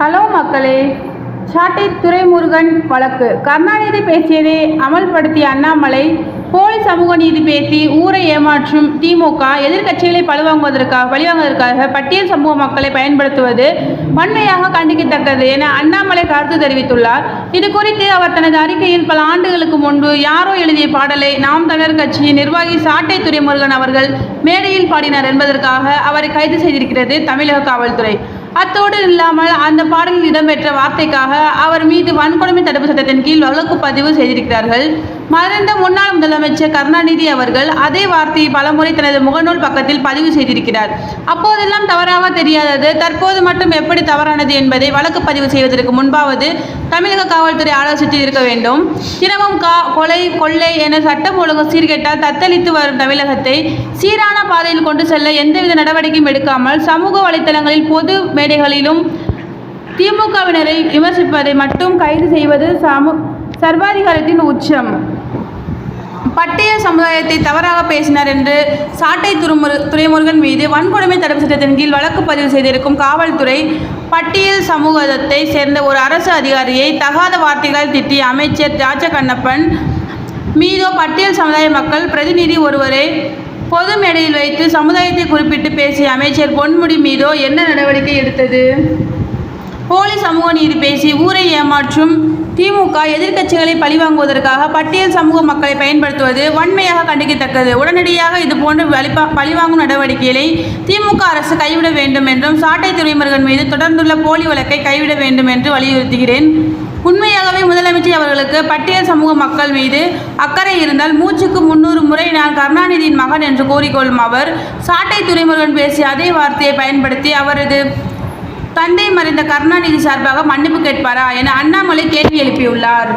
Hello மக்களே, சாட்டை துரைமுருகன் வழக்கு. கருணாநிதி பேசியதை அமல்படுத்திய அண்ணாமலை, போலி சமூக நீதி பேசி ஊரை ஏமாற்றும் திமுக எதிர்க்கட்சிகளை பழிவாங்குவதற்காக பட்டியல் சமூக மக்களை பயன்படுத்துவது வன்மையாக கண்டிக்கத்தக்கது என அண்ணாமலை கருத்து தெரிவித்துள்ளார். இது குறித்து அவர் தனது அறிக்கையில், பல ஆண்டுகளுக்கு முன்பு யாரோ எழுதிய பாடலை நாம் தமிழர் கட்சியின் நிர்வாகி சாட்டை துரைமுருகன் அவர்கள் மேடையில் பாடினார் என்பதற்காக அவரை கைது செய்திருக்கிறது தமிழக காவல்துறை. அத்தோடு இல்லாமல் அந்த பாடலில் இடம்பெற்ற வார்த்தைக்காக அவர் மீது வன்கொடுமை தடுப்பு சட்டத்தின் கீழ் வழக்கு பதிவு செய்திருக்கிறார்கள். மறைந்த முன்னாள் முதலமைச்சர் கருணாநிதி அவர்கள் அதே வார்த்தையை பலமுறை தனது முகநூல் பக்கத்தில் பதிவு செய்திருக்கிறார். அப்போதெல்லாம் தவறாக தெரியாதது தற்போது மட்டும் எப்படி தவறானது என்பதை வழக்கு பதிவு செய்வதற்கு முன்பாவது தமிழக காவல்துறை ஆலோசித்து இருக்க வேண்டும். தினமும் கொலை, கொள்ளை என சட்டம் ஒழுங்கு சீர்கேட்டால் தத்தளித்து வரும் தமிழகத்தை சீரான பாதையில் கொண்டு செல்ல எந்தவித நடவடிக்கையும் எடுக்காமல் சமூக வலைத்தளங்களில், பொது மேடைகளிலும் திமுகவினரை விமர்சிப்பதை மட்டும் கைது செய்வது சர்வாதிகாரத்தின் உச்சம். பட்டியல் சமுதாயத்தை தவறாக பேசினார் என்று சாட்டை துரைமுருகன் மீது வன்கொடுமை தடுப்பு சட்டத்தின் கீழ் வழக்கு பதிவு செய்திருக்கும் காவல்துறை, பட்டியல் சமூகத்தை சேர்ந்த ஒரு அரசு அதிகாரியை தகாத வார்த்தைகள் திட்டிய அமைச்சர் ராஜகண்ணப்பன் மீதோ பட்டியல் சமுதாய மக்கள் பிரதிநிதி ஒருவரை பொது மேடையில் வைத்து சமுதாயத்தை குறிப்பிட்டு பேசிய அமைச்சர் பொன்முடி மீதோ என்ன நடவடிக்கை எடுத்தது? போலி சமூக நீதி பேசி ஊரை ஏமாற்றும் திமுக எதிர்க்கட்சிகளை பழிவாங்குவதற்காக பட்டியல் சமூக மக்களை பயன்படுத்துவது வன்மையாக கண்டிக்கத்தக்கது. உடனடியாக இதுபோன்ற பழிவாங்கும் நடவடிக்கைகளை திமுக அரசு கைவிட வேண்டும் என்றும், சாட்டை துரைமுருகன் மீது தொடர்ந்துள்ள போலி வழக்கை கைவிட வேண்டும் என்று வலியுறுத்துகிறேன். உண்மையாகவே முதலமைச்சர் அவர்களுக்கு பட்டியல் சமூக மக்கள் மீது அக்கறை இருந்தால் மூச்சுக்கு 300 முறை நான் கருணாநிதியின் மகன் என்று கூறிக்கொள்ளும் அவர், சாட்டை துரைமுருகன் பேசிய அதே வார்த்தையை பயன்படுத்தி அவரது தந்தை மறைந்த கருணாநிதி சார்பாக மன்னிப்பு கேட்பாரா என அண்ணாமலை கேள்வி எழுப்பியுள்ளார்.